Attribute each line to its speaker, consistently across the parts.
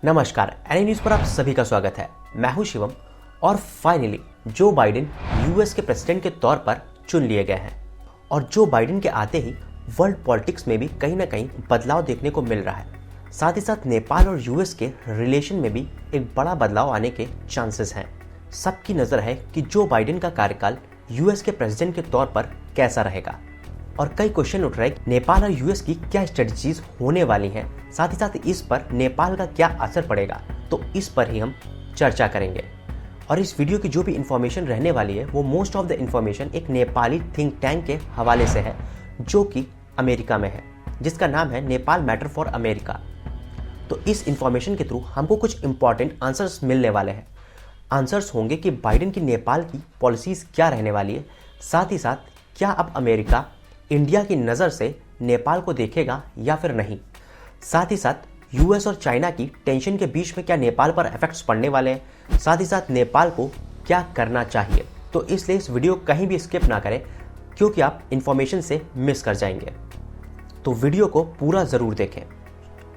Speaker 1: नमस्कार, NA news पर आप सभी का स्वागत है। मैं हूं शिवम और फाइनली जो बाइडेन यूएस के प्रेसिडेंट के तौर पर चुन लिए गए हैं और जो बाइडेन के आते ही वर्ल्ड पॉलिटिक्स में भी कहीं ना कहीं बदलाव देखने को मिल रहा है। साथ ही साथ नेपाल और यूएस के रिलेशन में भी एक बड़ा बदलाव आने के चांसेस हैं। सबकी नज़र है कि जो बाइडेन का कार्यकाल यूएस के प्रेसिडेंट के तौर पर कैसा रहेगा और कई क्वेश्चन उठ रहे हैं नेपाल और यूएस की क्या स्ट्रेटजीज होने वाली हैं। साथ ही साथ इस पर नेपाल का क्या असर पड़ेगा, तो इस पर ही हम चर्चा करेंगे। और इस वीडियो की जो भी इंफॉर्मेशन रहने वाली है वो मोस्ट ऑफ द इंफॉर्मेशन एक नेपाली थिंक टैंक के हवाले से है जो कि अमेरिका में है, जिसका नाम है नेपाल मैटर फॉर अमेरिका। तो इस इंफॉर्मेशन के थ्रू हमको कुछ इंपॉर्टेंट आंसर्स मिलने वाले हैं। आंसर्स होंगे कि बाइडेन की नेपाल की पॉलिसीज़ क्या रहने वाली है, साथ ही साथ क्या अब अमेरिका इंडिया की नज़र से नेपाल को देखेगा या फिर नहीं। साथ ही साथ यूएस और चाइना की टेंशन के बीच में क्या नेपाल पर इफेक्ट्स पड़ने वाले हैं, साथ ही साथ नेपाल को क्या करना चाहिए। तो इसलिए इस वीडियो कहीं भी स्किप ना करें क्योंकि आप इंफॉर्मेशन से मिस कर जाएंगे। तो वीडियो को पूरा ज़रूर देखें।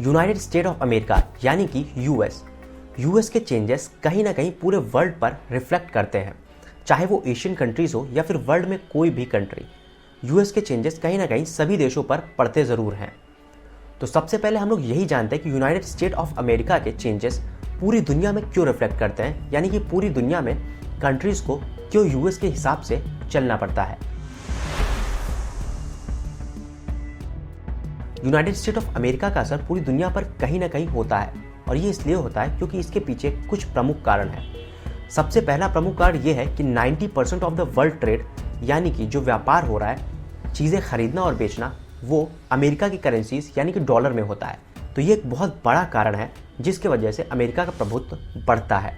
Speaker 1: यूनाइटेड स्टेट ऑफ अमेरिका यानी कि यूएस के चेंजेस कहीं ना कहीं पूरे वर्ल्ड पर रिफ्लेक्ट करते हैं, चाहे वो एशियन कंट्रीज़ हो या फिर वर्ल्ड में कोई भी कंट्री। यूएस के चेंजेस कहीं ना कहीं सभी देशों पर पड़ते ज़रूर हैं। तो सबसे पहले हम लोग यही जानते हैं कि यूनाइटेड स्टेट ऑफ अमेरिका के चेंजेस पूरी दुनिया में क्यों रिफ्लेक्ट करते हैं, यानी कि पूरी दुनिया में कंट्रीज़ को क्यों यूएस के हिसाब से चलना पड़ता है। यूनाइटेड स्टेट ऑफ अमेरिका का असर पूरी दुनिया पर कहीं ना कहीं होता है और ये इसलिए होता है क्योंकि इसके पीछे कुछ प्रमुख कारण हैं। सबसे पहला प्रमुख कारण ये है कि 90% ऑफ द वर्ल्ड ट्रेड यानी कि जो व्यापार हो रहा है, चीज़ें खरीदना और बेचना, वो अमेरिका की करेंसीज यानी कि डॉलर में होता है। तो ये एक बहुत बड़ा कारण है जिसकी वजह से अमेरिका का प्रभुत्व बढ़ता है।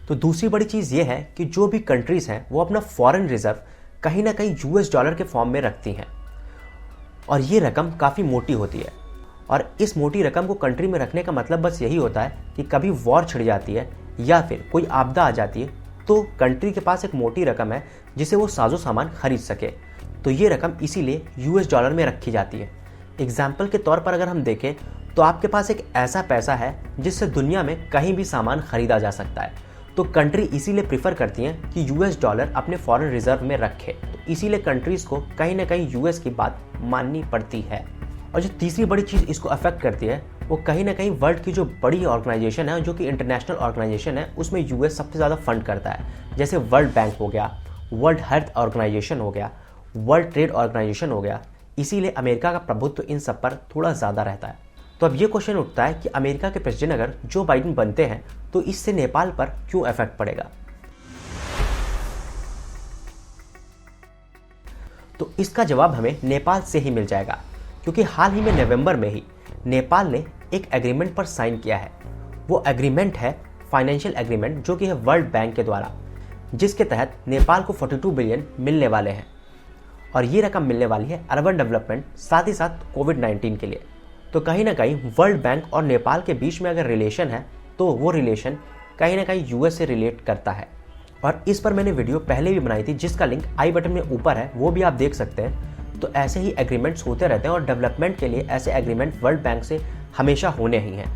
Speaker 1: तो दूसरी बड़ी चीज़ ये है कि जो भी कंट्रीज़ हैं वो अपना फॉरेन रिजर्व कहीं ना कहीं यूएस डॉलर के फॉर्म में रखती हैं और ये रकम काफ़ी मोटी होती है। और इस मोटी रकम को कंट्री में रखने का मतलब बस यही होता है कि कभी वॉर छिड़ जाती है या फिर कोई आपदा आ जाती है तो कंट्री के पास एक मोटी रकम है जिसे वो साजो सामान खरीद सके। तो ये रकम इसीलिए यूएस डॉलर में रखी जाती है। एग्जाम्पल के तौर पर अगर हम देखें तो आपके पास एक ऐसा पैसा है जिससे दुनिया में कहीं भी सामान खरीदा जा सकता है। तो कंट्री इसीलिए प्रीफर करती हैं कि यूएस डॉलर अपने फॉरेन रिजर्व में रखे। तो इसीलिए कंट्रीज़ को कहीं ना कहीं यूएस की बात माननी पड़ती है। और जो तीसरी बड़ी चीज़ इसको अफेक्ट करती है वो कहीं ना कहीं वर्ल्ड की जो बड़ी ऑर्गेनाइजेशन है, जो कि इंटरनेशनल ऑर्गेनाइजेशन है, उसमें यूएस सबसे ज़्यादा फंड करता है। जैसे वर्ल्ड बैंक हो गया, वर्ल्ड हेल्थ ऑर्गेनाइजेशन हो गया, वर्ल्ड ट्रेड ऑर्गेनाइजेशन हो गया। इसीलिए अमेरिका का प्रभुत्व इन सब पर थोड़ा ज़्यादा रहता है। तो अब ये क्वेश्चन उठता है कि अमेरिका के प्रेसिडेंट अगर जो बाइडेन बनते हैं तो इससे नेपाल पर क्यों इफेक्ट पड़ेगा। तो इसका जवाब हमें नेपाल से ही मिल जाएगा क्योंकि हाल ही में नवंबर में ही नेपाल ने एक एग्रीमेंट पर साइन किया है। वो एग्रीमेंट है फाइनेंशियल एग्रीमेंट जो कि है वर्ल्ड बैंक के द्वारा, जिसके तहत नेपाल को 42 बिलियन मिलने वाले हैं और ये रकम मिलने वाली है अर्बन डेवलपमेंट, साथ ही साथ कोविड-19 के लिए। तो कहीं ना कहीं वर्ल्ड बैंक और नेपाल के बीच में अगर रिलेशन है तो वो रिलेशन कहीं ना कहीं यूएस से रिलेट करता है। और इस पर मैंने वीडियो पहले भी बनाई थी जिसका लिंक आई बटन में ऊपर है, वो भी आप देख सकते हैं। तो ऐसे ही एग्रीमेंट्स होते रहते हैं और डेवलपमेंट के लिए ऐसे एग्रीमेंट वर्ल्ड बैंक से हमेशा होने ही हैं।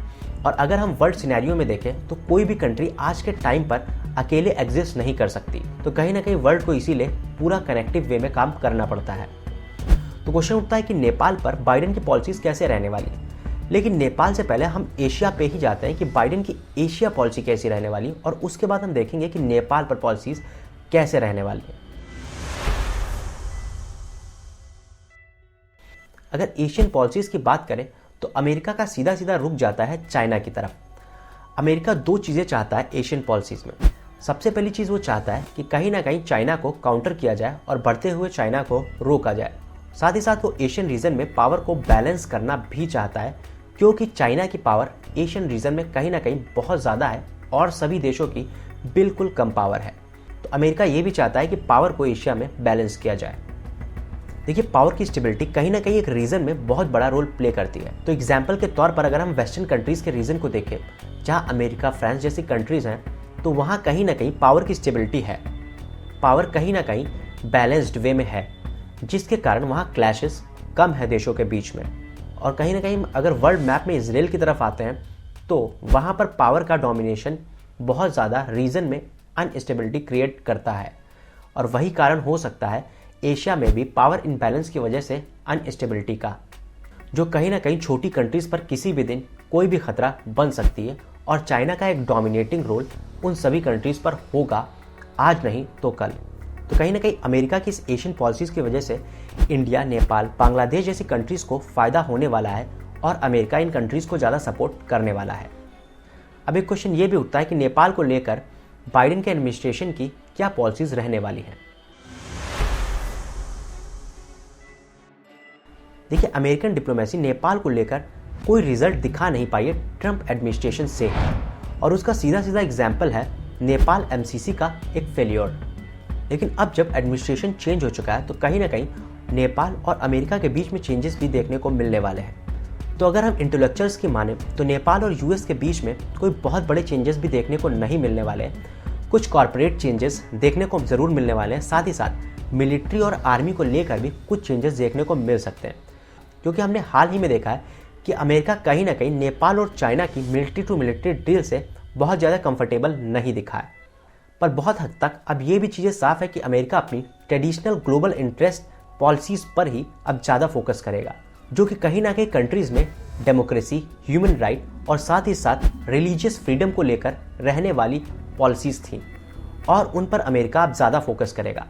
Speaker 1: और अगर हम वर्ल्ड सिनेरियो में देखें तो कोई भी कंट्री आज के टाइम पर अकेले एग्जिस्ट नहीं कर सकती। तो कहीं ना कहीं वर्ल्ड को इसीलिए पूरा कनेक्टिव वे में काम करना पड़ता है। तो क्वेश्चन उठता है कि नेपाल पर बाइडेन की पॉलिसीज कैसे रहने वाली है। लेकिन नेपाल से पहले हम एशिया पे ही जाते हैं कि बाइडेन की एशिया पॉलिसी कैसी रहने वाली है और उसके बाद हम देखेंगे कि नेपाल पर पॉलिसीज कैसे रहने वाली है। अगर एशियन पॉलिसीज की बात करें तो अमेरिका का सीधा सीधा रुख जाता है चाइना की तरफ। अमेरिका दो चीज़ें चाहता है एशियन पॉलिसीज़ में। सबसे पहली चीज़ वो चाहता है कि कहीं ना कहीं चाइना को काउंटर किया जाए और बढ़ते हुए चाइना को रोका जाए। साथ ही साथ वो एशियन रीजन में पावर को बैलेंस करना भी चाहता है क्योंकि चाइना की पावर एशियन रीजन में कहीं ना कहीं बहुत ज़्यादा है और सभी देशों की बिल्कुल कम पावर है। तो अमेरिका ये भी चाहता है कि पावर को एशिया में बैलेंस किया जाए। देखिए, पावर की स्टेबिलिटी कहीं ना कहीं एक रीजन में बहुत बड़ा रोल प्ले करती है। तो एग्जाम्पल के तौर पर अगर हम वेस्टर्न कंट्रीज़ के रीजन को देखें, जहाँ अमेरिका, फ्रांस जैसी कंट्रीज़ हैं, तो वहाँ कहीं ना कहीं पावर की स्टेबिलिटी है, पावर कहीं ना कहीं बैलेंस्ड वे में है, जिसके कारण वहाँ क्लैशेस कम है देशों के बीच में। और कहीं ना कहीं अगर वर्ल्ड मैप में इजराइल की तरफ आते हैं तो वहाँ पर पावर का डोमिनेशन बहुत ज़्यादा रीजन में अनस्टेबिलिटी क्रिएट करता है, और वही कारण हो सकता है एशिया में भी पावर इम्बैलेंस की वजह से अनस्टेबिलिटी का, जो कहीं ना कहीं छोटी कंट्रीज़ पर किसी भी दिन कोई भी खतरा बन सकती है। और चाइना का एक डोमिनेटिंग रोल उन सभी कंट्रीज़ पर होगा, आज नहीं तो कल। तो कहीं ना कहीं अमेरिका की इस एशियन पॉलिसीज़ की वजह से इंडिया, नेपाल, बांग्लादेश जैसी कंट्रीज़ को फ़ायदा होने वाला है और अमेरिका इन कंट्रीज़ को ज़्यादा सपोर्ट करने वाला है। अब एक क्वेश्चन ये भी उठता है कि नेपाल को लेकर बाइडेन के एडमिनिस्ट्रेशन की क्या पॉलिसीज़ रहने वाली हैं। देखिए, अमेरिकन डिप्लोमेसी नेपाल को लेकर कोई रिजल्ट दिखा नहीं पाई है ट्रंप एडमिनिस्ट्रेशन से, और उसका सीधा सीधा एग्जाम्पल है नेपाल एमसीसी का एक फेलियर। लेकिन अब जब एडमिनिस्ट्रेशन चेंज हो चुका है तो कहीं ना कहीं नेपाल और अमेरिका के बीच में चेंजेस भी देखने को मिलने वाले हैं। तो अगर हम इंटेलेक्चुअल्स की माने तो नेपाल और यूएस के बीच में कोई बहुत बड़े चेंजेस भी देखने को नहीं मिलने वाले हैं। कुछ कॉर्पोरेट चेंजेस देखने को ज़रूर मिलने वाले हैं, साथ ही साथ मिलिट्री और आर्मी को लेकर भी कुछ चेंजेस देखने को मिल सकते हैं, क्योंकि हमने हाल ही में देखा है कि अमेरिका कहीं ना कहीं नेपाल और चाइना की मिलिट्री टू मिलिट्री डील से बहुत ज़्यादा कंफर्टेबल नहीं दिखा है। पर बहुत हद तक अब ये भी चीज़ें साफ है कि अमेरिका अपनी ट्रेडिशनल ग्लोबल इंटरेस्ट पॉलिसीज़ पर ही अब ज़्यादा फोकस करेगा, जो कि कहीं ना कहीं कंट्रीज़ में डेमोक्रेसी, ह्यूमन राइट और साथ ही साथ रिलीजियस फ्रीडम को लेकर रहने वाली पॉलिसीज़ थी, और उन पर अमेरिका अब ज़्यादा फोकस करेगा।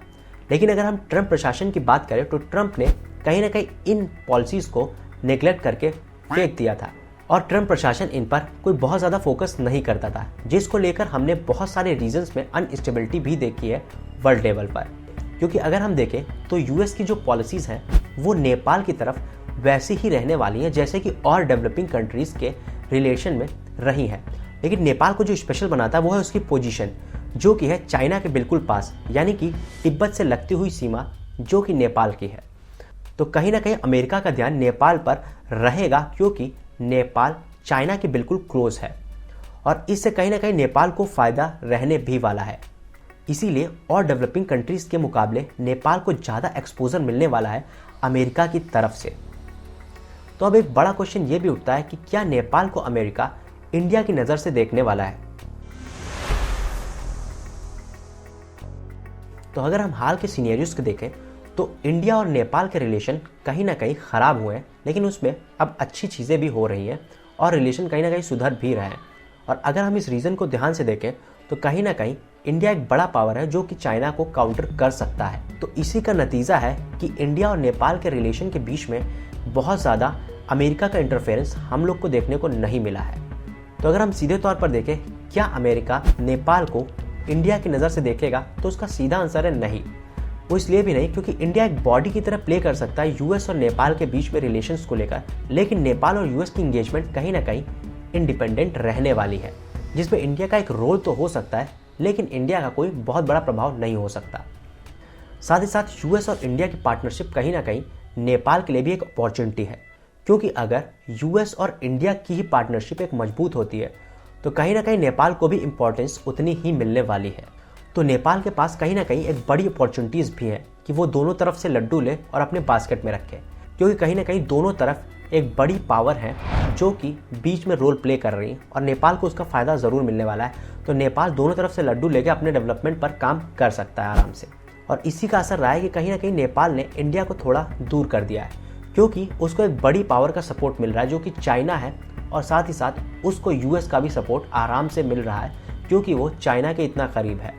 Speaker 1: लेकिन अगर हम ट्रंप प्रशासन की बात करें तो ट्रंप ने कहीं ना कहीं इन पॉलिसीज़ को नेग्लेक्ट करके फेंक दिया था, और ट्रंप प्रशासन इन पर कोई बहुत ज़्यादा फोकस नहीं करता था, जिसको लेकर हमने बहुत सारे रीजन्स में अनस्टेबिलिटी भी देखी है वर्ल्ड लेवल पर। क्योंकि अगर हम देखें तो यूएस की जो पॉलिसीज़ हैं वो नेपाल की तरफ वैसी ही रहने वाली हैं जैसे कि और डेवलपिंग कंट्रीज़ के रिलेशन में रही हैं। लेकिन नेपाल को जो स्पेशल बनाता है वो है उसकी पोजीशन, जो कि है चाइना के बिल्कुल पास, यानी कि तिब्बत से लगती हुई सीमा जो कि नेपाल की है। तो कहीं ना कहीं अमेरिका का ध्यान नेपाल पर रहेगा, क्योंकि नेपाल चाइना के बिल्कुल क्लोज है, और इससे कहीं ना कहीं नेपाल को फ़ायदा रहने भी वाला है। इसीलिए और डेवलपिंग कंट्रीज़ के मुकाबले नेपाल को ज़्यादा एक्सपोजर मिलने वाला है अमेरिका की तरफ से। तो अब एक बड़ा क्वेश्चन ये भी उठता है कि क्या नेपाल को अमेरिका इंडिया की नज़र से देखने वाला है। तो अगर हम हाल के सिनेरियोस को देखें तो इंडिया और नेपाल के रिलेशन कहीं ना कहीं ख़राब हुए हैं, लेकिन उसमें अब अच्छी चीज़ें भी हो रही हैं और रिलेशन कहीं ना कहीं सुधर भी रहे हैं। और अगर हम इस रीज़न को ध्यान से देखें तो कहीं ना कहीं इंडिया एक बड़ा पावर है जो कि चाइना को काउंटर कर सकता है। तो इसी का नतीजा है कि इंडिया और नेपाल के रिलेशन के बीच में बहुत ज़्यादा अमेरिका का इंटरफेरेंस हम लोग को देखने को नहीं मिला है। तो अगर हम सीधे तौर पर देखें क्या अमेरिका नेपाल को इंडिया की नज़र से देखेगा, तो उसका सीधा आंसर है नहीं। वो इसलिए भी नहीं क्योंकि इंडिया एक बॉडी की तरह प्ले कर सकता है यूएस और नेपाल के बीच में रिलेशंस को लेकर, लेकिन नेपाल और यूएस की इंगेजमेंट कहीं ना कहीं इंडिपेंडेंट रहने वाली है, जिसमें इंडिया का एक रोल तो हो सकता है लेकिन इंडिया का कोई बहुत बड़ा प्रभाव नहीं हो सकता। साथ ही साथ यूएस और इंडिया की पार्टनरशिप कहीं ना कहीं नेपाल के लिए भी एक अपॉर्चुनिटी है, क्योंकि अगर यूएस और इंडिया की ही पार्टनरशिप एक मजबूत होती है तो कहीं ना कहीं नेपाल को भी इम्पोर्टेंस उतनी ही मिलने वाली है। तो नेपाल के पास कहीं ना कहीं एक बड़ी अपॉर्चुनिटीज़ भी है कि वो दोनों तरफ से लड्डू ले और अपने बास्केट में रखे, क्योंकि कहीं ना कहीं दोनों तरफ एक बड़ी पावर है जो कि बीच में रोल प्ले कर रही है और नेपाल को उसका फ़ायदा ज़रूर मिलने वाला है। तो नेपाल दोनों तरफ से लड्डू लेके अपने डेवलपमेंट पर काम कर सकता है आराम से, और इसी का असर रहा है कि कहीं ना कहीं नेपाल ने इंडिया को थोड़ा दूर कर दिया है, क्योंकि उसको एक बड़ी पावर का सपोर्ट मिल रहा है जो कि चाइना है, और साथ ही साथ उसको यूएस का भी सपोर्ट आराम से मिल रहा है क्योंकि वो चाइना के इतना करीब है।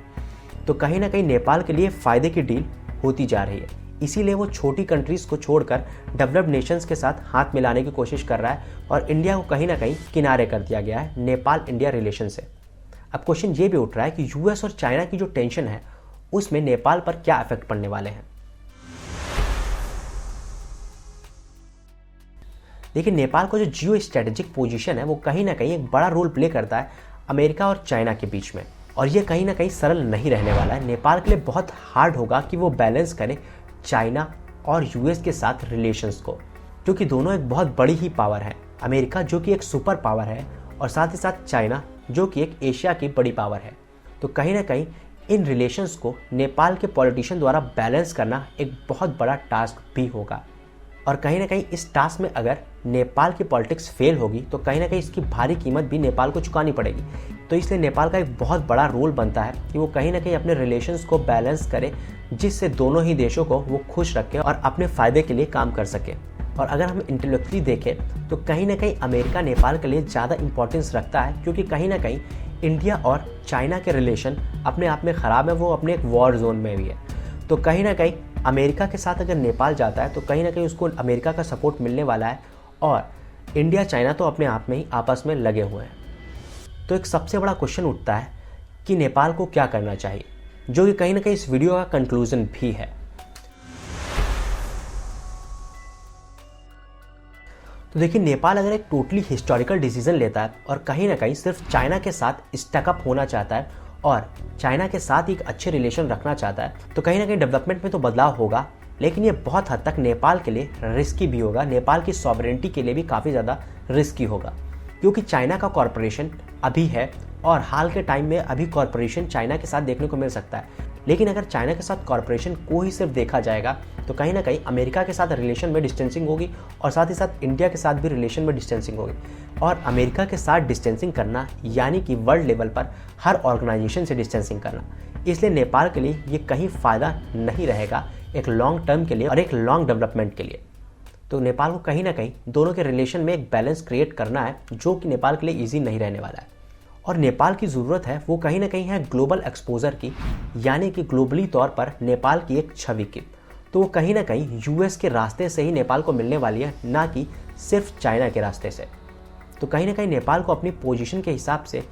Speaker 1: तो कहीं ना कहीं नेपाल के लिए फ़ायदे की डील होती जा रही है, इसीलिए वो छोटी कंट्रीज़ को छोड़कर डेवलप्ड नेशंस के साथ हाथ मिलाने की कोशिश कर रहा है, और इंडिया को कहीं ना कहीं किनारे कर दिया गया है नेपाल इंडिया रिलेशन से। अब क्वेश्चन ये भी उठ रहा है कि यूएस और चाइना की जो टेंशन है उसमें नेपाल पर क्या इफेक्ट पड़ने वाले हैं। लेकिन नेपाल का जो जियो स्ट्रेटेजिक पोजीशन है वो कहीं ना कहीं एक बड़ा रोल प्ले करता है अमेरिका और चाइना के बीच में, और ये कहीं ना कहीं सरल नहीं रहने वाला है। नेपाल के लिए बहुत हार्ड होगा कि वो बैलेंस करे चाइना और यूएस के साथ रिलेशंस को, क्योंकि दोनों एक बहुत बड़ी ही पावर है। अमेरिका जो कि एक सुपर पावर है और साथ ही साथ चाइना जो कि एक एशिया की बड़ी पावर है। तो कहीं ना कहीं इन रिलेशंस को नेपाल के पॉलिटिशियन द्वारा बैलेंस करना एक बहुत बड़ा टास्क भी होगा। और कहीं ना कहीं इस टास्क में अगर नेपाल की पॉलिटिक्स फेल होगी तो कहीं ना कहीं इसकी भारी कीमत भी नेपाल को चुकानी पड़ेगी। तो इसलिए नेपाल का एक बहुत बड़ा रोल बनता है कि वो कहीं ना कहीं अपने रिलेशंस को बैलेंस करे, जिससे दोनों ही देशों को वो खुश रखे और अपने फ़ायदे के लिए काम कर सके। और अगर हम इंटेलेक्चुअली देखें तो कहीं ना कहीं अमेरिका नेपाल के लिए ज़्यादा इंपॉर्टेंस रखता है, क्योंकि कहीं ना कहीं इंडिया और चाइना के रिलेशन अपने आप में ख़राब है, वो अपने एक वॉर जोन में भी है। तो कहीं ना कहीं अमेरिका के साथ अगर नेपाल जाता है तो कहीं ना कहीं उसको अमेरिका का सपोर्ट मिलने वाला है, और इंडिया चाइना तो अपने आप में ही आपस में लगे हुए हैं। तो एक सबसे बड़ा क्वेश्चन उठता है कि नेपाल को क्या करना चाहिए, जो कि कहीं ना कहीं इस वीडियो का कंक्लूजन भी है। तो देखिए, नेपाल अगर एक टोटली हिस्टोरिकल डिसीजन लेता है और कहीं ना कहीं सिर्फ चाइना के साथ स्टकअप होना चाहता है और चाइना के साथ एक अच्छे रिलेशन रखना चाहता है, तो कहीं ना कहीं डेवलपमेंट में तो बदलाव होगा, लेकिन ये बहुत हद तक नेपाल के लिए रिस्की भी होगा, नेपाल की सॉवरेनिटी के लिए भी काफ़ी ज़्यादा रिस्की होगा। क्योंकि चाइना का कॉरपोरेशन अभी है और हाल के टाइम में अभी कॉरपोरेशन चाइना के साथ देखने को मिल सकता है। लेकिन अगर चाइना के साथ कॉरपोरेशन को ही सिर्फ देखा जाएगा तो कहीं ना कहीं अमेरिका के साथ रिलेशन में डिस्टेंसिंग होगी और साथ ही साथ इंडिया के साथ भी रिलेशन में डिस्टेंसिंग होगी। और अमेरिका के साथ डिस्टेंसिंग करना यानी कि वर्ल्ड लेवल पर हर ऑर्गेनाइजेशन से डिस्टेंसिंग करना, इसलिए नेपाल के लिए ये कहीं फ़ायदा नहीं रहेगा एक लॉन्ग टर्म के लिए और एक लॉन्ग डेवलपमेंट के लिए। तो नेपाल को कहीं ना कहीं दोनों के रिलेशन में एक बैलेंस क्रिएट करना है, जो कि नेपाल के लिए ईजी नहीं रहने वाला है। और नेपाल की ज़रूरत है वो कहीं ना कहीं है ग्लोबल एक्सपोजर की, यानी कि ग्लोबली तौर पर नेपाल की एक छवि की। तो वो कहीं ना कहीं यूएस के रास्ते से ही नेपाल को मिलने वाली है, ना कि सिर्फ चाइना के रास्ते से। तो कहीं ना कहीं नेपाल को अपनी पोजीशन के हिसाब से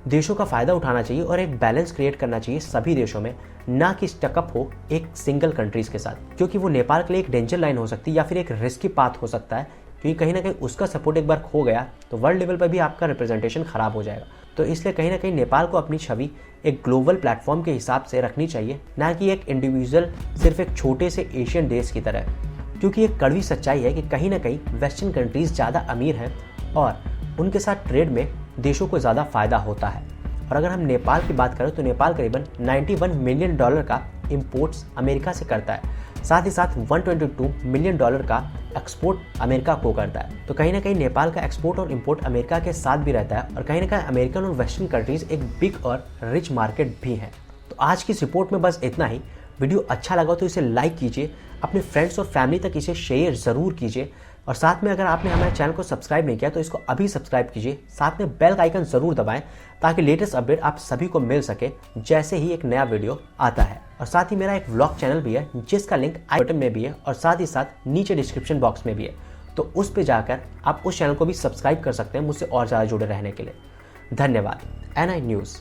Speaker 1: देशों का फ़ायदा उठाना चाहिए और एक बैलेंस क्रिएट करना चाहिए सभी देशों में, ना कि स्टकअप हो एक सिंगल कंट्रीज़ के साथ, क्योंकि वो नेपाल के लिए एक डेंजर लाइन हो सकती है या फिर एक रिस्की पाथ हो सकता है, क्योंकि कहीं ना कहीं उसका सपोर्ट एक बार खो गया तो वर्ल्ड लेवल पर भी आपका रिप्रेजेंटेशन ख़राब हो जाएगा। तो इसलिए कहीं ना कहीं नेपाल को अपनी छवि एक ग्लोबल प्लेटफॉर्म के हिसाब से रखनी चाहिए, ना कि एक इंडिविजुअल सिर्फ एक छोटे से एशियन देश की तरह। क्योंकि एक कड़वी सच्चाई है कि कहीं ना कहीं वेस्टर्न कंट्रीज़ ज़्यादा अमीर हैं और उनके साथ ट्रेड में देशों को ज़्यादा फ़ायदा होता है। और अगर हम नेपाल की बात करें तो नेपाल करीबन $91 मिलियन का इंपोर्ट्स अमेरिका से करता है, साथ ही साथ $122 मिलियन का एक्सपोर्ट अमेरिका को करता है। तो कहीं ना कहीं नेपाल का एक्सपोर्ट और इंपोर्ट अमेरिका के साथ भी रहता है और कहीं ना कहीं अमेरिकन और वेस्टर्न कंट्रीज़ एक बिग और रिच मार्केट भी है। तो आज की इस रिपोर्ट में बस इतना ही। वीडियो अच्छा लगा तो इसे लाइक कीजिए, अपने फ्रेंड्स और फैमिली तक इसे शेयर ज़रूर कीजिए, और साथ में अगर आपने हमारे चैनल को सब्सक्राइब नहीं किया तो इसको अभी सब्सक्राइब कीजिए, साथ में बेल का आइकन ज़रूर दबाएं ताकि लेटेस्ट अपडेट आप सभी को मिल सके जैसे ही एक नया वीडियो आता है। और साथ ही मेरा एक व्लॉग चैनल भी है जिसका लिंक आई बटन में भी है और साथ ही साथ नीचे डिस्क्रिप्शन बॉक्स में भी है, तो उस पर जाकर आप उस चैनल को भी सब्सक्राइब कर सकते हैं मुझसे और ज़्यादा जुड़े रहने के लिए। धन्यवाद। NI news.